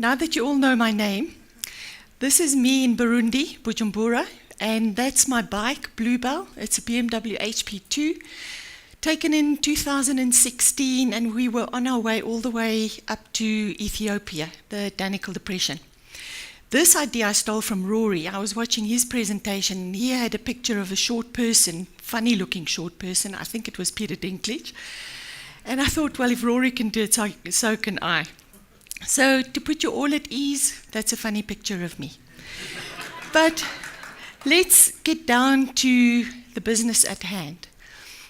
Now that you all know my name, this is me in Burundi, Bujumbura, and that's my bike, Bluebell. It's a BMW HP2, taken in 2016, and we were on our way all the way up to Ethiopia, the Danakil Depression. This idea I stole from Rory. I was watching his presentation, and he had a picture of a short person, funny-looking short person. I think it was Peter Dinklage. And I thought, well, if Rory can do it, so can I. So to put you all at ease, that's a funny picture of me. But let's get down to the business at hand.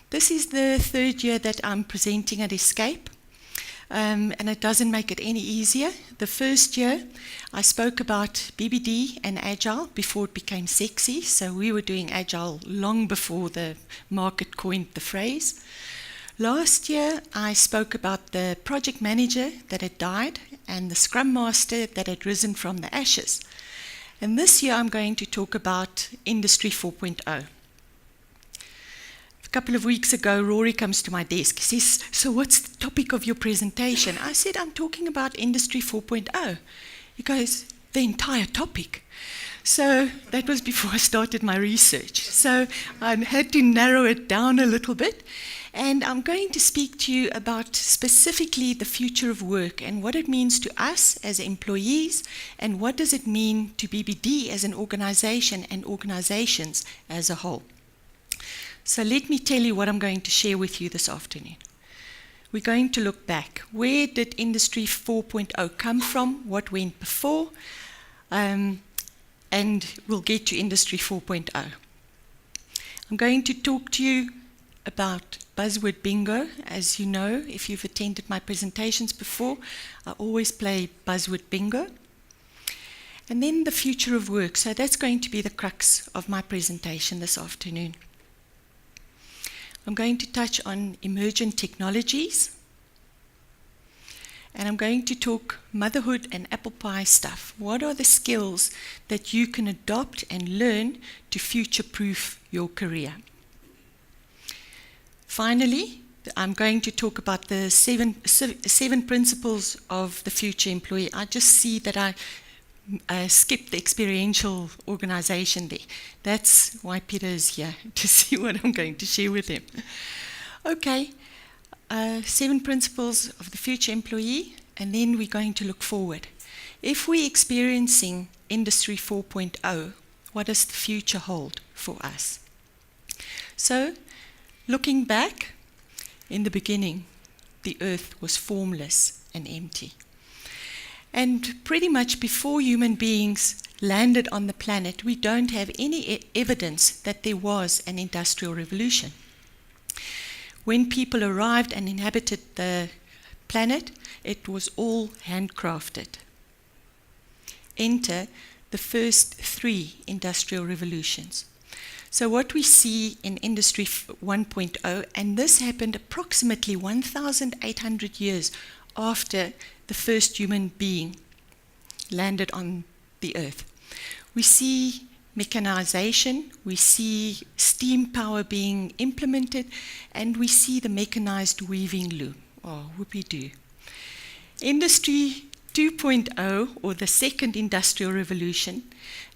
This is the third year that I'm presenting at Escape, and it doesn't make it any easier. The first year, I spoke about BBD and Agile before it became sexy, so we were doing Agile long before the market coined the phrase. Last year, I spoke about the project manager that had died and the Scrum Master that had risen from the ashes. And this year, I'm going to talk about Industry 4.0. A couple of weeks ago, Rory comes to my desk. He says, so what's the topic of your presentation? I said, I'm talking about Industry 4.0. He goes, the entire topic. So that was before I started my research. So I had to narrow it down a little bit. And I'm going to speak to you about specifically the future of work and what it means to us as employees, and what does it mean to BBD as an organization and organizations as a whole. So let me tell you what I'm going to share with you this afternoon. We're going to look back. Where did Industry 4.0 come from? What went before? And we'll get to Industry 4.0. I'm going to talk to you about buzzword bingo. As you know, if you've attended my presentations before, I always play buzzword bingo. And then the future of work. So that's going to be the crux of my presentation this afternoon. I'm going to touch on emergent technologies. And I'm going to talk motherhood and apple pie stuff. What are the skills that you can adopt and learn to future-proof your career? Finally, I'm going to talk about the seven principles of the future employee. I just see that I skipped the experiential organization there. That's why Peter is here, to see what I'm going to share with him. Okay, 7 principles of the future employee, and then we're going to look forward. If we're experiencing Industry 4.0, what does the future hold for us? So, looking back, in the beginning, the earth was formless and empty. And pretty much before human beings landed on the planet, we don't have any evidence that there was an industrial revolution. When people arrived and inhabited the planet, it was all handcrafted. Enter the first 3 industrial revolutions. So what we see in Industry 1.0, and this happened approximately 1,800 years after the first human being landed on the earth. We see mechanization, we see steam power being implemented, and we see the mechanized weaving loom. Oh, whoopee-doo. Industry 2.0, or the second industrial revolution,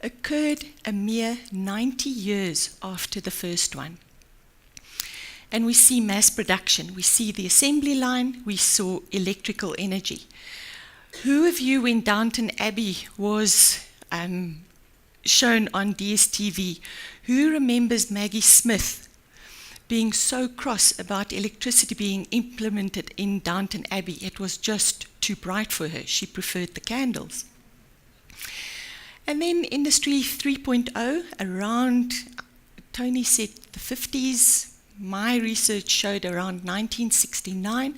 occurred a mere 90 years after the first one. And we see mass production. We see the assembly line. We saw electrical energy. Who of you, when Downton Abbey was shown on DSTV, who remembers Maggie Smith being so cross about electricity being implemented in Downton Abbey? It was just too bright for her. She preferred the candles. And then Industry 3.0, around, Tony said the 50s, my research showed around 1969,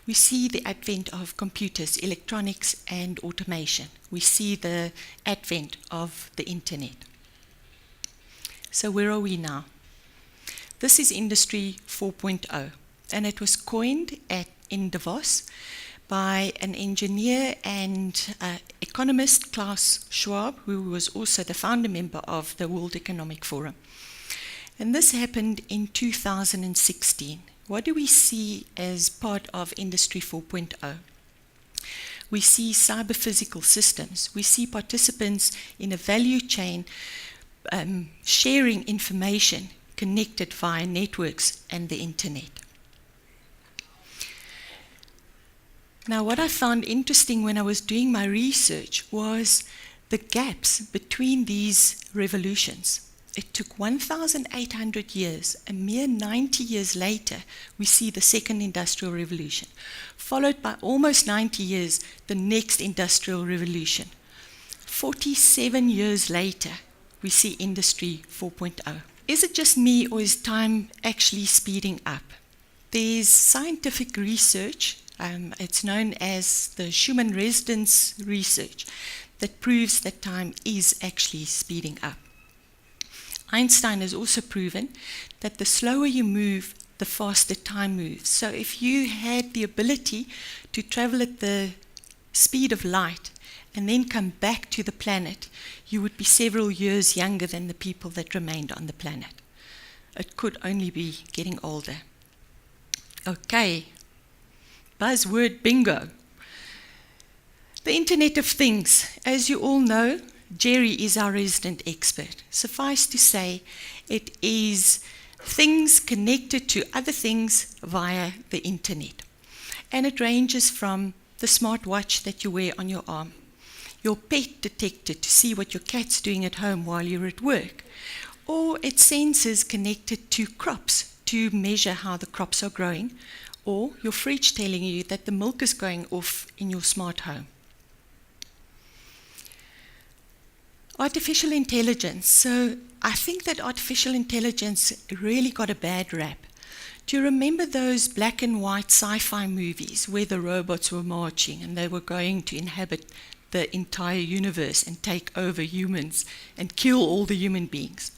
we see the advent of computers, electronics, and automation. We see the advent of the internet. So where are we now? This is Industry 4.0, and it was coined in Davos by an engineer and economist, Klaus Schwab, who was also the founder member of the World Economic Forum. And this happened in 2016. What do we see as part of Industry 4.0? we see cyber-physical systems, we see participants in a value chain sharing information connected via networks and the internet. Now, what I found interesting when I was doing my research was the gaps between these revolutions. It took 1,800 years. A mere 90 years later, we see the second industrial revolution, followed by almost 90 years, the next industrial revolution. 47 years later, we see Industry 4.0. Is it just me, or is time actually speeding up? There's scientific research, it's known as the Schumann resonance research, that proves that time is actually speeding up. Einstein has also proven that the slower you move, the faster time moves. So if you had the ability to travel at the speed of light and then come back to the planet, you would be several years younger than the people that remained on the planet. It could only be getting older. Okay, buzzword bingo. The Internet of Things. As you all know, Jerry is our resident expert. Suffice to say, it is things connected to other things via the internet. And it ranges from the smartwatch that you wear on your arm, your pet detector to see what your cat's doing at home while you're at work, or it's sensors connected to crops to measure how the crops are growing, or your fridge telling you that the milk is going off in your smart home. Artificial intelligence. So I think that artificial intelligence really got a bad rap. Do you remember those black and white sci-fi movies where the robots were marching and they were going to inhabit the entire universe and take over humans and kill all the human beings?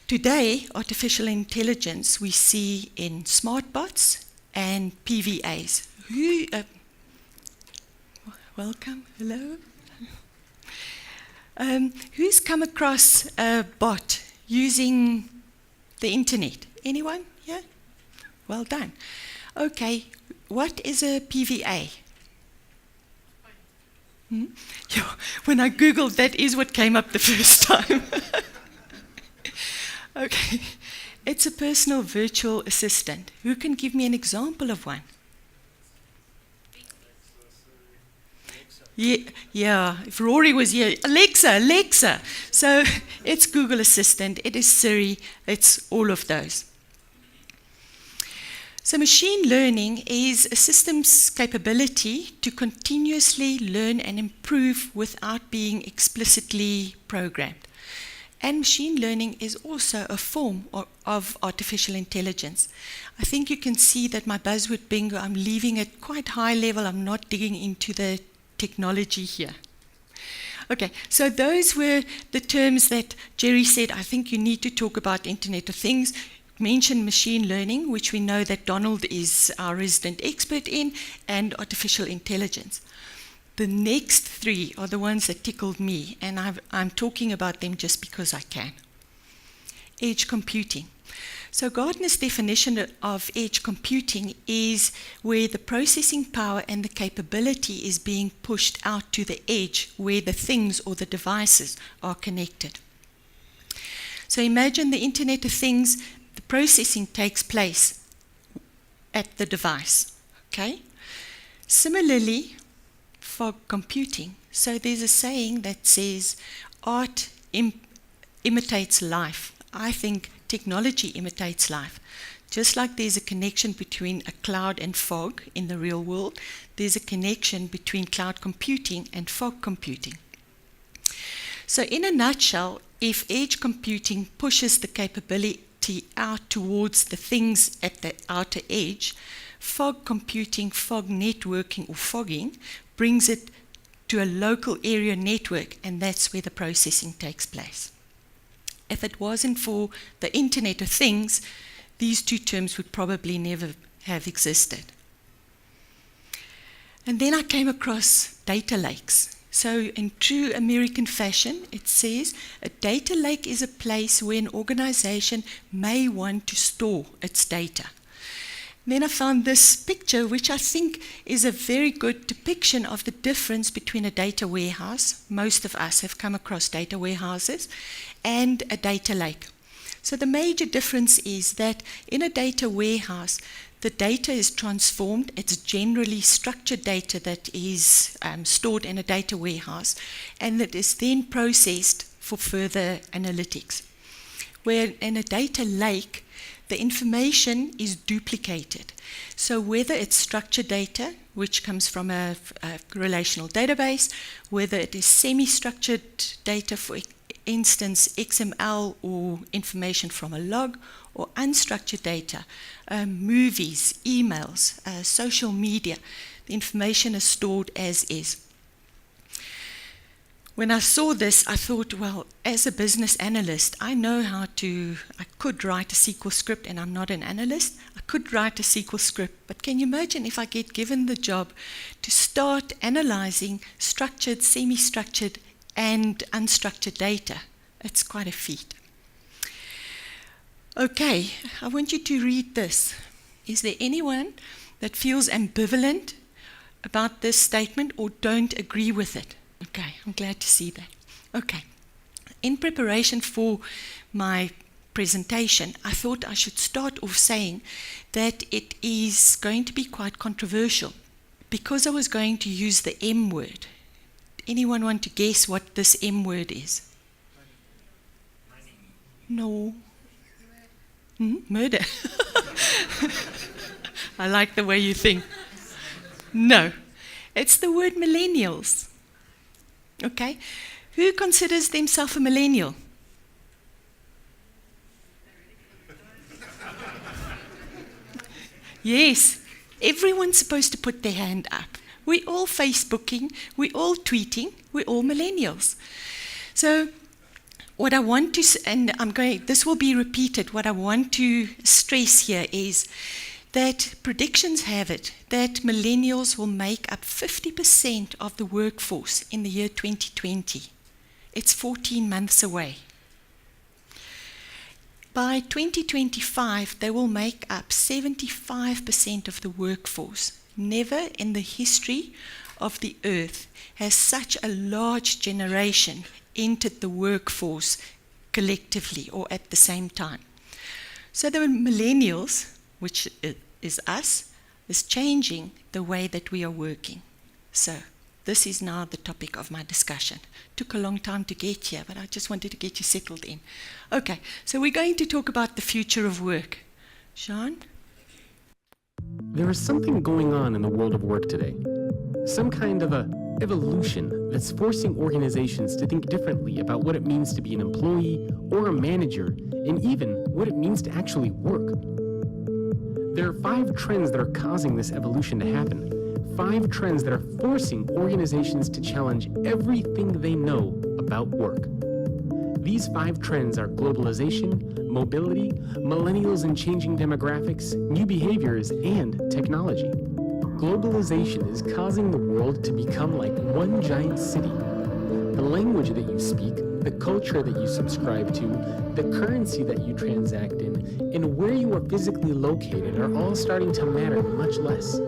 Today, artificial intelligence we see in smart bots and PVAs. Welcome, hello. Who's come across a bot using the internet? Anyone? Yeah? Well done. Okay, what is a PVA? Yeah, when I Googled, that is what came up the first time. Okay, it's a personal virtual assistant. Who can give me an example of one? Yeah, if Rory was here, Alexa. So it's Google Assistant, it is Siri, it's all of those. So machine learning is a system's capability to continuously learn and improve without being explicitly programmed. And machine learning is also a form of artificial intelligence. I think you can see that my buzzword bingo, I'm leaving it quite high level, I'm not digging into the technology here. Okay, so those were the terms that Jerry said, I think you need to talk about Internet of Things. Mentioned machine learning, which we know that Donald is our resident expert in, and artificial intelligence. The next three are the ones that tickled me, and I'm talking about them just because I can. Edge computing. So Gardner's definition of edge computing is where the processing power and the capability is being pushed out to the edge where the things or the devices are connected. So imagine the Internet of Things, the processing takes place at the device, okay? Similarly, fog computing. So there's a saying that says, art imitates life. I think technology imitates life. Just like there's a connection between a cloud and fog in the real world, there's a connection between cloud computing and fog computing. So in a nutshell, if edge computing pushes the capability out towards the things at the outer edge, fog computing, fog networking or fogging brings it to a local area network, and that's where the processing takes place. If it wasn't for the Internet of Things, these two terms would probably never have existed. And then I came across data lakes. So in true American fashion, it says a data lake is a place where an organization may want to store its data. Then I found this picture, which I think is a very good depiction of the difference between a data warehouse, most of us have come across data warehouses, and a data lake. So the major difference is that in a data warehouse, the data is transformed. It's generally structured data that is stored in a data warehouse, and that is then processed for further analytics. Where in a data lake, the information is duplicated. So whether it's structured data, which comes from a relational database, whether it is semi-structured data, for instance, XML or information from a log, or unstructured data, movies, emails, social media, the information is stored as is. When I saw this, I thought, well, as a business analyst, I could write a SQL script, and I'm not an analyst. I could write a SQL script, but can you imagine if I get given the job to start analyzing structured, semi-structured, and unstructured data? It's quite a feat. Okay, I want you to read this. Is there anyone that feels ambivalent about this statement or don't agree with it? Okay, I'm glad to see that. Okay, in preparation for my presentation, I thought I should start off saying that it is going to be quite controversial because I was going to use the M word. Anyone want to guess what this M word is? No. Murder. I like the way you think. No, it's the word millennials. Okay, who considers themselves a millennial? Yes, everyone's supposed to put their hand up. We're all Facebooking, we're all tweeting, we're all millennials. So what I want to, and this will be repeated, what I want to stress here is that predictions have it that millennials will make up 50% of the workforce in the year 2020. It's 14 months away. By 2025, they will make up 75% of the workforce. Never in the history of the earth has such a large generation entered the workforce collectively or at the same time. So the millennials, which is us, is changing the way that we are working. So this is now the topic of my discussion. Took a long time to get here, but I just wanted to get you settled in. Okay, so we're going to talk about the future of work. Sean? There is something going on in the world of work today. Some kind of a evolution that's forcing organizations to think differently about what it means to be an employee or a manager, and even what it means to actually work. There are 5 trends that are causing this evolution to happen. 5 trends that are forcing organizations to challenge everything they know about work. These 5 trends are globalization, mobility, millennials and changing demographics, new behaviors, and technology. Globalization is causing the world to become like one giant city. The language that you speak, the culture that you subscribe to, the currency that you transact in, and where you are physically located are all starting to matter much less.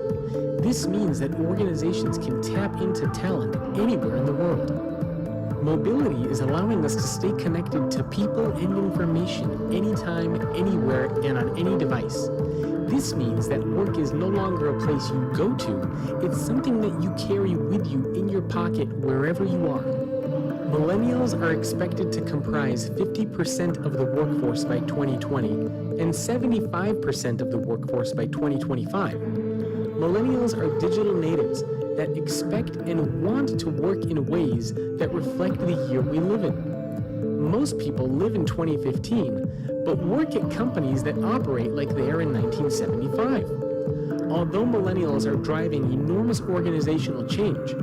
This means that organizations can tap into talent anywhere in the world. Mobility is allowing us to stay connected to people and information anytime, anywhere, and on any device. This means that work is no longer a place you go to, it's something that you carry with you in your pocket wherever you are. Millennials are expected to comprise 50% of the workforce by 2020 and 75% of the workforce by 2025. Millennials are digital natives that expect and want to work in ways that reflect the year we live in. Most people live in 2015, but work at companies that operate like they are in 1975. Although millennials are driving enormous organizational change,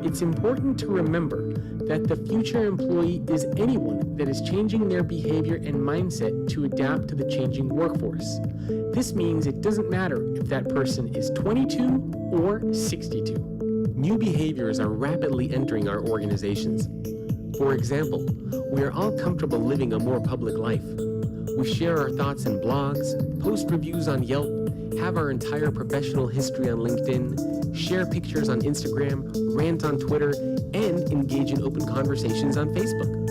it's important to remember that the future employee is anyone that is changing their behavior and mindset to adapt to the changing workforce. This means it doesn't matter if that person is 22 or 62. New behaviors are rapidly entering our organizations. For example, we are all comfortable living a more public life. We share our thoughts in blogs, post reviews on Yelp, have our entire professional history on LinkedIn, share pictures on Instagram, rant on Twitter, and engage in open conversations on Facebook.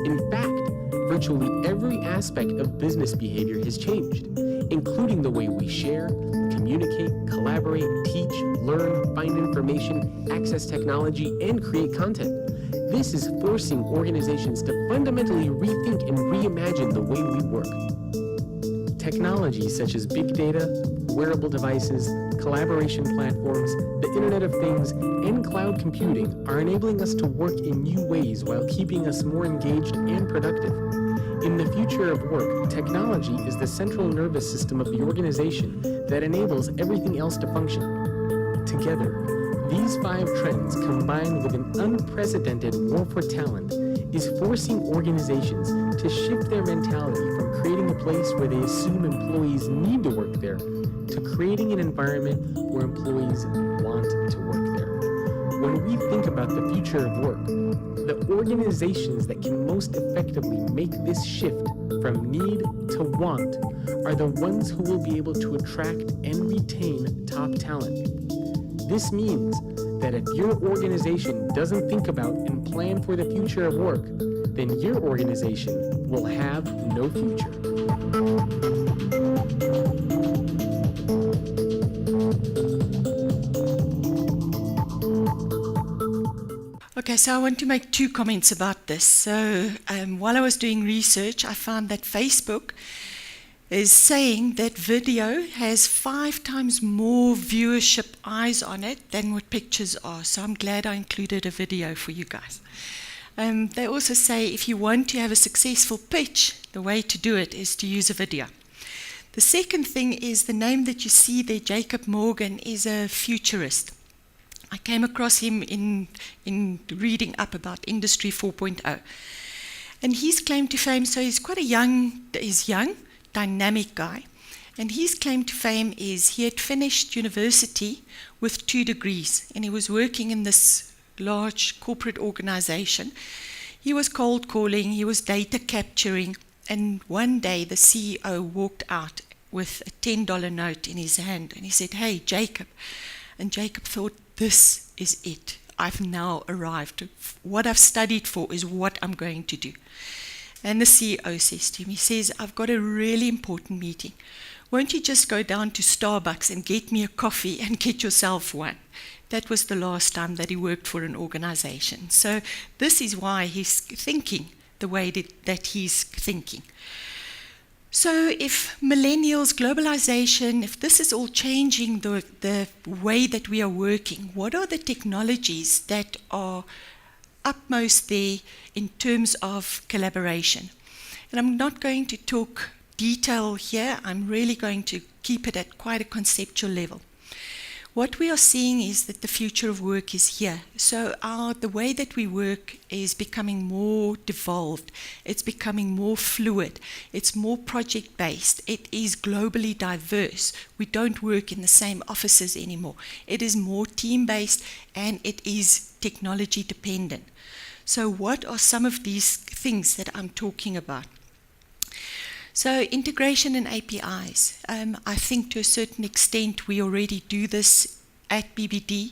In fact, virtually every aspect of business behavior has changed, including the way we share, communicate, collaborate, teach, learn, find information, access technology, and create content. This is forcing organizations to fundamentally rethink and reimagine the way we work. Technologies such as big data, wearable devices, collaboration platforms, the Internet of Things, and cloud computing are enabling us to work in new ways while keeping us more engaged and productive. In the future of work, technology is the central nervous system of the organization that enables everything else to function. Together, these 5 trends, combined with an unprecedented war for talent, is forcing organizations to shift their mentality from creating a place where they assume employees need to work there to creating an environment where employees want to work there. When we think about the future of work, the organizations that can most effectively make this shift from need to want are the ones who will be able to attract and retain top talent. This means that if your organization doesn't think about and plan for the future of work, then your organization will have no future. Okay, so I want to make 2 comments about this. So while I was doing research, I found that Facebook is saying that video has 5 times more viewership eyes on it than what pictures are. So I'm glad I included a video for you guys. They also say if you want to have a successful pitch, the way to do it is to use a video. The second thing is the name that you see there, Jacob Morgan, is a futurist. I came across him in reading up about Industry 4.0. And his claim to fame, so he's quite young, dynamic guy. And his claim to fame is he had finished university with 2 degrees, and he was working in this large corporate organization. He was cold calling, he was data capturing, and one day the CEO walked out with a $10 note in his hand, and he said, "Hey, Jacob." And Jacob thought, this is it. I've now arrived. What I've studied for is what I'm going to do. And the CEO says to him, he says, "I've got a really important meeting. Won't you just go down to Starbucks and get me a coffee and get yourself one?" That was the last time that he worked for an organization. So this is why he's thinking the way that he's thinking. So if millennials, globalization, if this is all changing the way that we are working, what are the technologies that are upmost there in terms of collaboration? And I'm not going to talk detail here. I'm really going to keep it at quite a conceptual level. What we are seeing is that the future of work is here. So the way that we work is becoming more devolved. It's becoming more fluid. It's more project-based. It is globally diverse. We don't work in the same offices anymore. It is more team-based, and it is technology-dependent. So what are some of these things that I'm talking about? So integration and APIs. I think to a certain extent we already do this at BBD,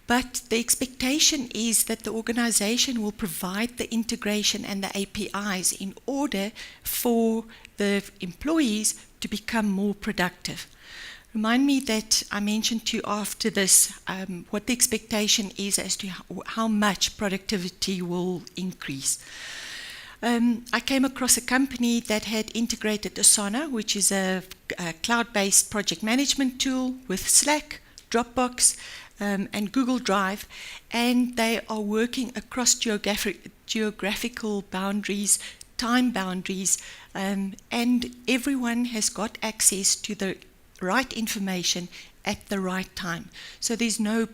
but the expectation is that the organization will provide the integration and the APIs in order for the employees to become more productive. Remind me that I mentioned to you after this what the expectation is as to how much productivity will increase. I came across a company that had integrated Asana, which is a cloud-based project management tool with Slack, Dropbox, and Google Drive, and they are working across geographical boundaries, time boundaries, and everyone has got access to the right information at the right time. So there's no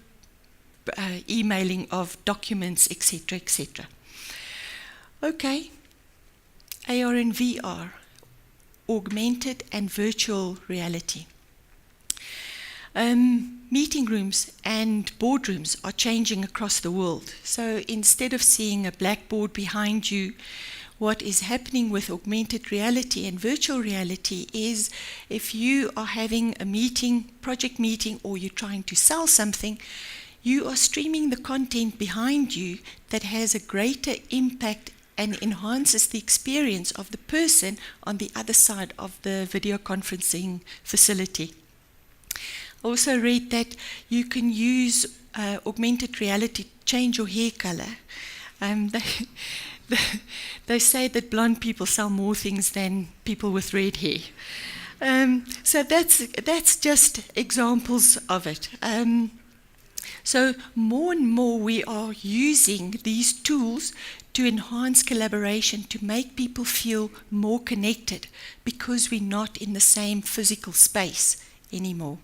emailing of documents, etc., etc. Okay, AR and VR, augmented and virtual reality. Meeting rooms and boardrooms are changing across the world. So instead of seeing a blackboard behind you what is happening with augmented reality and virtual reality is if you are having a meeting, project meeting, or you're trying to sell something, you are streaming the content behind you that has a greater impact and enhances the experience of the person on the other side of the video conferencing facility. I also read that you can use augmented reality to change your hair color. They say that blonde people sell more things than people with red hair. So that's just examples of it. So more and more we are using these tools to enhance collaboration, to make people feel more connected, because we're not in the same physical space anymore.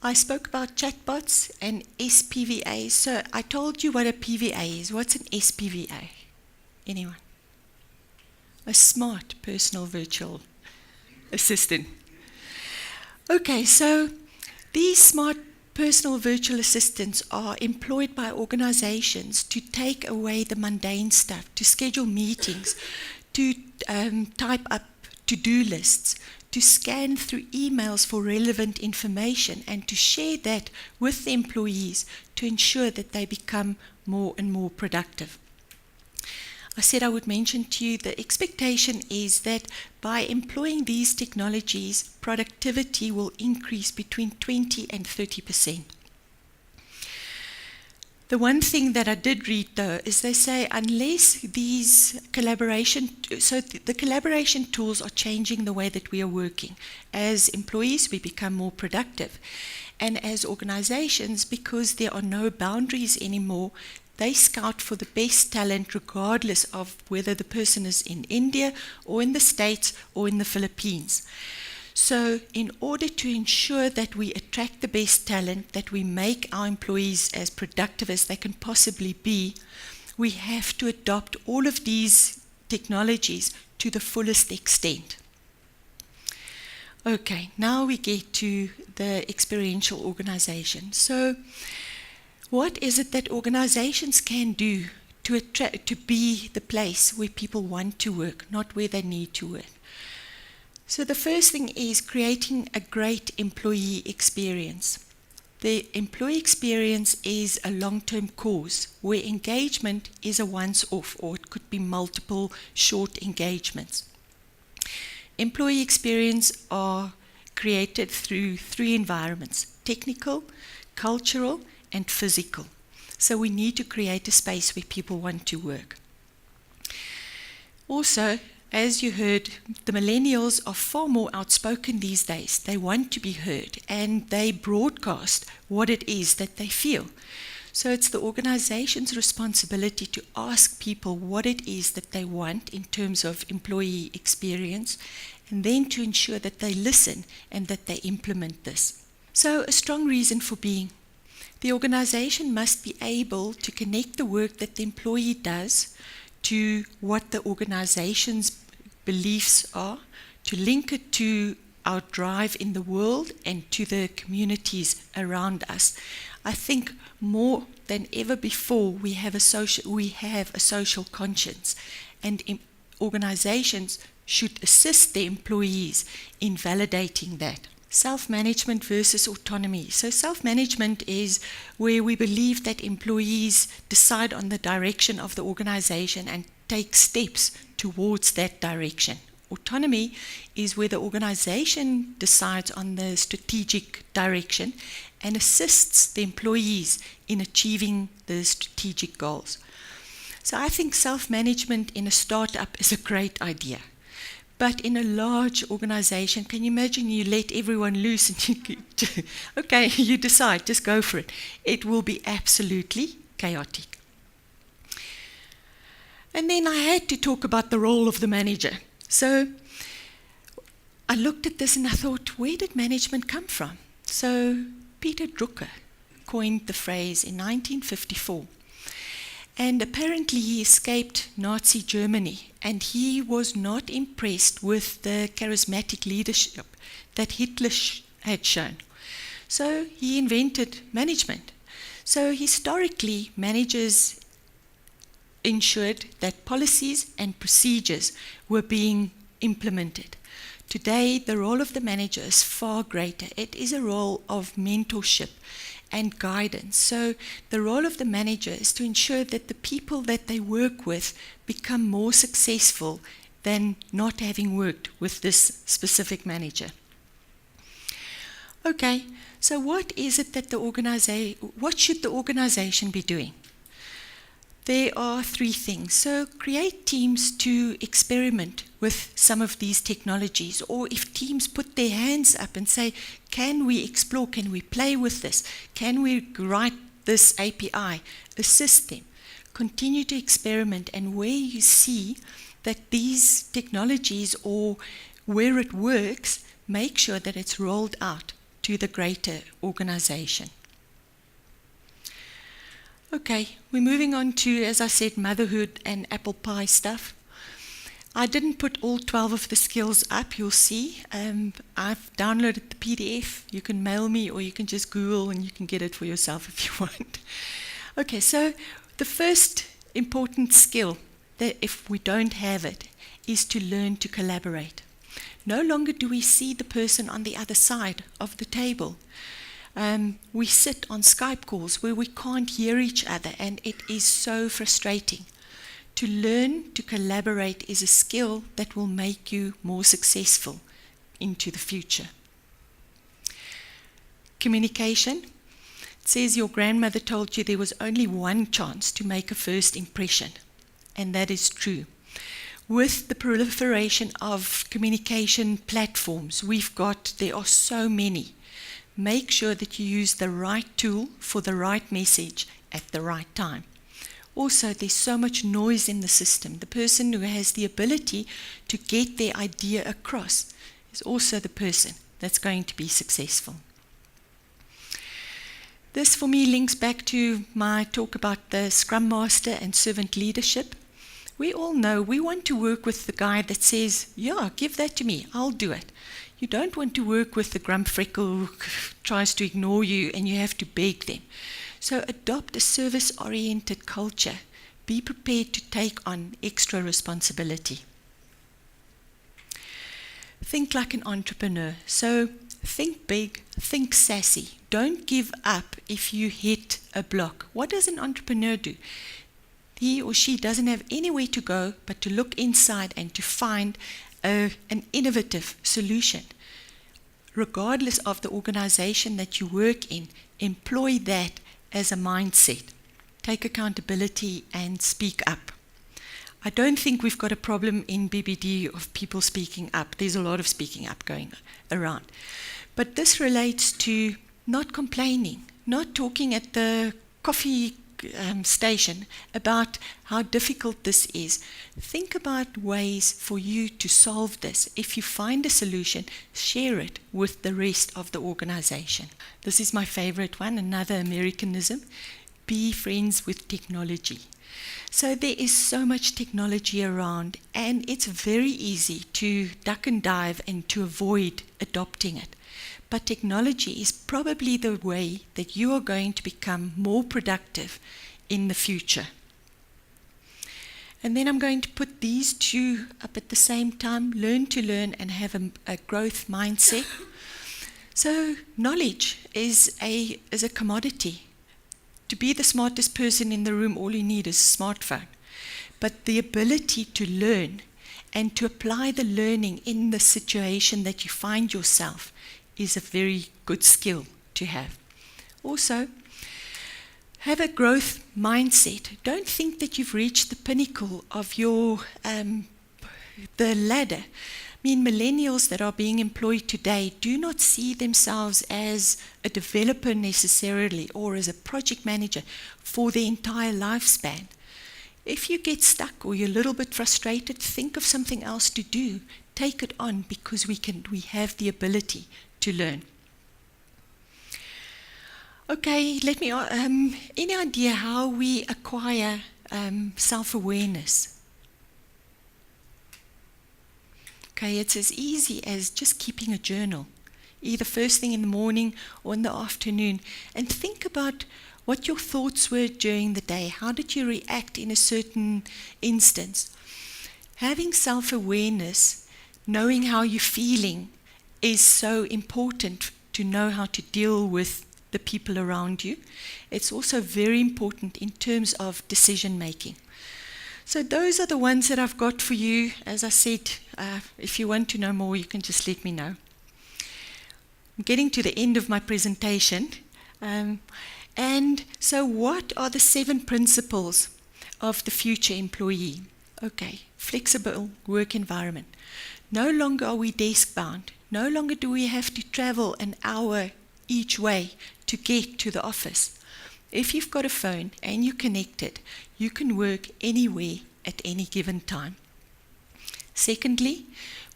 I spoke about chatbots and SPVA. So I told you what a PVA is. What's an SPVA? Anyone? A smart personal virtual assistant. Okay, so these smart personal virtual assistants are employed by organizations to take away the mundane stuff, to schedule meetings, to type up to-do lists, to scan through emails for relevant information, and to share that with the employees to ensure that they become more and more productive. I said I would mention to you the expectation is that by employing these technologies, productivity will increase between 20 and 30%. The one thing that I did read, though, is they say unless these the collaboration tools are changing the way that we are working. As employees, we become more productive. And as organizations, because there are no boundaries anymore, they scout for the best talent regardless of whether the person is in India or in the States or in the Philippines. So in order to ensure that we attract the best talent, that we make our employees as productive as they can possibly be, we have to adopt all of these technologies to the fullest extent. Okay, now we get to the experiential organization. So what is it that organizations can do to be the place where people want to work, not where they need to work? So the first thing is creating a great employee experience. The employee experience is a long-term course where engagement is a once-off, or it could be multiple short engagements. Employee experience are created through 3 environments: technical, cultural, and physical. So we need to create a space where people want to work. Also, as you heard, the millennials are far more outspoken these days. They want to be heard, and they broadcast what it is that they feel. So it's the organization's responsibility to ask people what it is that they want in terms of employee experience, and then to ensure that they listen and that they implement this. So a strong reason for being. The organization must be able to connect the work that the employee does to what the organization's beliefs are, to link it to our drive in the world and to the communities around us. I think more than ever before we have a social conscience, and organizations should assist their employees in validating that. Self-management versus autonomy. So self-management is where we believe that employees decide on the direction of the organization and take steps towards that direction. Autonomy is where the organization decides on the strategic direction and assists the employees in achieving the strategic goals. So I think self-management in a startup is a great idea. But in a large organization, can you imagine you let everyone loose and okay, you decide, just go for it. It will be absolutely chaotic. And then I had to talk about the role of the manager. So I looked at this and I thought, where did management come from? So Peter Drucker coined the phrase in 1954. And apparently he escaped Nazi Germany, and he was not impressed with the charismatic leadership that Hitler had shown. So he invented management. So historically, managers ensured that policies and procedures were being implemented. Today, the role of the manager is far greater. It is a role of mentorship and guidance. So the role of the manager is to ensure that the people that they work with become more successful than not having worked with this specific manager. Okay, so what is it that what should the organization be doing? There are three things. So create teams to experiment with some of these technologies, or if teams put their hands up and say, can we explore, can we play with this, can we write this API, assist them. Continue to experiment, and where you see that these technologies or where it works, make sure that it's rolled out to the greater organization. Okay, we're moving on to, as I said, motherhood and apple pie stuff. I didn't put all 12 of the skills up, you'll see. I've downloaded the PDF. You can mail me, or you can just Google and you can get it for yourself if you want. Okay, so the first important skill, that if we don't have it, is to learn to collaborate. No longer do we see the person on the other side of the table. We sit on Skype calls where we can't hear each other, and it is so frustrating. To learn to collaborate is a skill that will make you more successful into the future. Communication. It says your grandmother told you there was only one chance to make a first impression, and that is true. With the proliferation of communication platforms there are so many. Make sure that you use the right tool for the right message at the right time. Also, there's so much noise in the system. The person who has the ability to get their idea across is also the person that's going to be successful. This for me links back to my talk about the Scrum Master and servant leadership. We all know we want to work with the guy that says, yeah, give that to me, I'll do it. You don't want to work with the grump freckle who tries to ignore you and you have to beg them. So adopt a service-oriented culture. Be prepared to take on extra responsibility. Think like an entrepreneur. So think big, think sassy. Don't give up if you hit a block. What does an entrepreneur do? He or she doesn't have anywhere to go but to look inside and to find an innovative solution. Regardless of the organization that you work in, employ that as a mindset. Take accountability and speak up. I don't think we've got a problem in BBD of people speaking up. There's a lot of speaking up going around. But this relates to not complaining, not talking at the coffee station about how difficult this is. Think about ways for you to solve this. If you find a solution, share it with the rest of the organization. This is my favorite one, another Americanism. Be friends with technology. So there is so much technology around, and it's very easy to duck and dive and to avoid adopting it. But technology is probably the way that you are going to become more productive in the future. And then I'm going to put these two up at the same time. Learn to learn and have a growth mindset. So knowledge is a commodity. To be the smartest person in the room, all you need is a smartphone. But the ability to learn and to apply the learning in the situation that you find yourself is a very good skill to have. Also, have a growth mindset. Don't think that you've reached the pinnacle of your the ladder. I mean, millennials that are being employed today do not see themselves as a developer necessarily or as a project manager for their entire lifespan. If you get stuck or you're a little bit frustrated, think of something else to do. Take it on, because we have the ability to learn. Okay, let me, any idea how we acquire self-awareness? Okay, it's as easy as just keeping a journal, either first thing in the morning or in the afternoon, and think about what your thoughts were during the day. How did you react in a certain instance? Having self-awareness, knowing how you're feeling, is so important to know how to deal with the people around you. It's also very important in terms of decision making. So those are the ones that I've got for you. As I said, if you want to know more, you can just let me know. I'm getting to the end of my presentation. And so what are the 7 principles of the future employee? Okay, flexible work environment. No longer are we desk bound. No longer do we have to travel an hour each way to get to the office. If you've got a phone and you're connected, you can work anywhere at any given time. Secondly,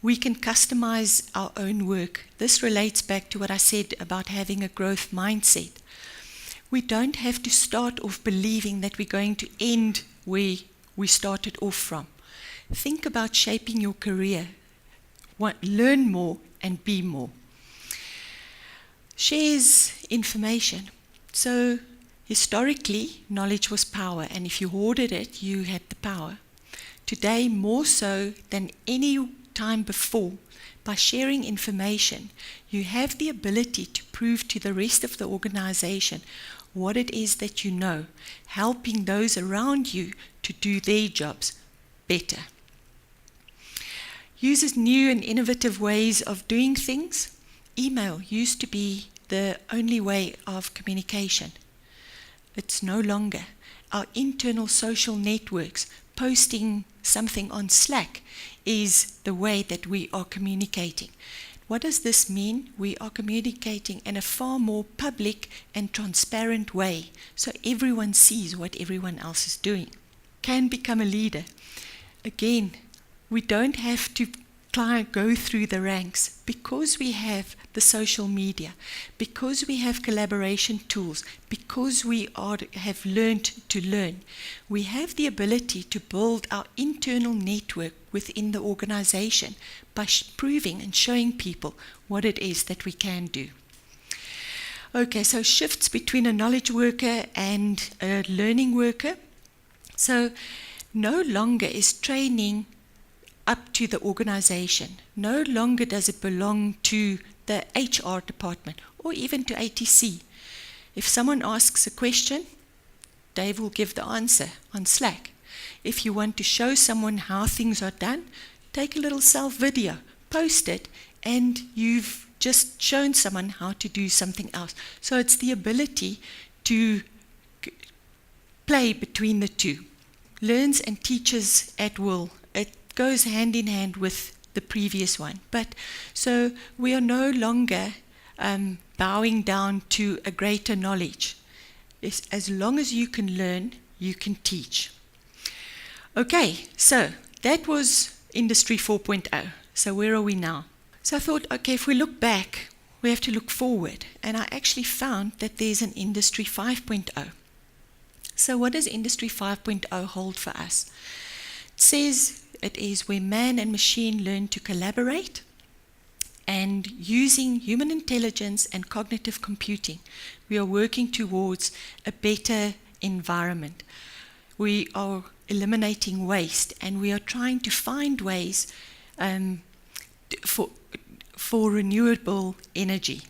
we can customize our own work. This relates back to what I said about having a growth mindset. We don't have to start off believing that we're going to end where we started off from. Think about shaping your career. Learn more and be more. Shares information. So historically, knowledge was power, and if you hoarded it, you had the power. Today, more so than any time before, by sharing information, you have the ability to prove to the rest of the organization what it is that you know, helping those around you to do their jobs better. Uses new and innovative ways of doing things. Email used to be the only way of communication. It's no longer. Our internal social networks, posting something on Slack, is the way that we are communicating. What does this mean? We are communicating in a far more public and transparent way, so everyone sees what everyone else is doing. Can become a leader. Again, we don't have to go through the ranks because we have the social media, because we have collaboration tools, because we have learned to learn. We have the ability to build our internal network within the organization by proving and showing people what it is that we can do. Okay, so shifts between a knowledge worker and a learning worker. So no longer is training up to the organization. No longer does it belong to the HR department or even to ATC. If someone asks a question, Dave will give the answer on Slack. If you want to show someone how things are done, take a little self-video, post it, and you've just shown someone how to do something else. So it's the ability to play between the two. Learns and teaches at will. It goes hand in hand with the previous one. But so we are no longer bowing down to a greater knowledge. As long as you can learn, you can teach. Okay, so that was Industry 4.0. So where are we now? So I thought, okay, if we look back, we have to look forward. And I actually found that there's an Industry 5.0. So what does Industry 5.0 hold for us? It says it is where man and machine learn to collaborate, and using human intelligence and cognitive computing, we are working towards a better environment. We are eliminating waste, and we are trying to find ways for renewable energy.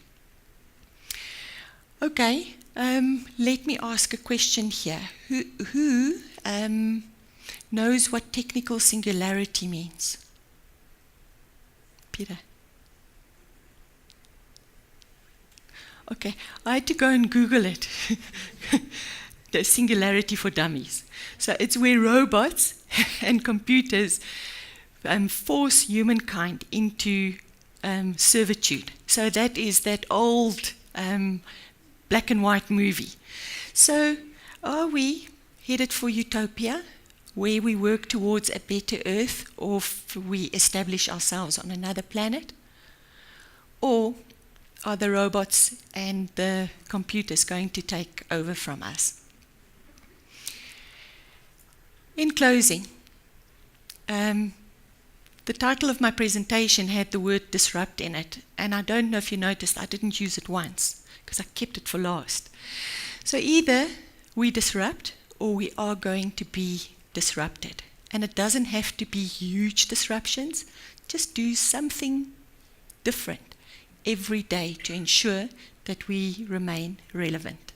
Okay, let me ask a question here. Who knows what technical singularity means? Peter? Okay, I had to go and Google it. The singularity for dummies. So it's where robots and computers force humankind into servitude. So that is that old black and white movie. So are we headed for utopia, where we work towards a better earth, or we establish ourselves on another planet? Or are the robots and the computers going to take over from us? In closing, the title of my presentation had the word disrupt in it, and I don't know if you noticed, I didn't use it once, because I kept it for last. So either we disrupt or we are going to be disrupted. And it doesn't have to be huge disruptions. Just do something different every day to ensure that we remain relevant.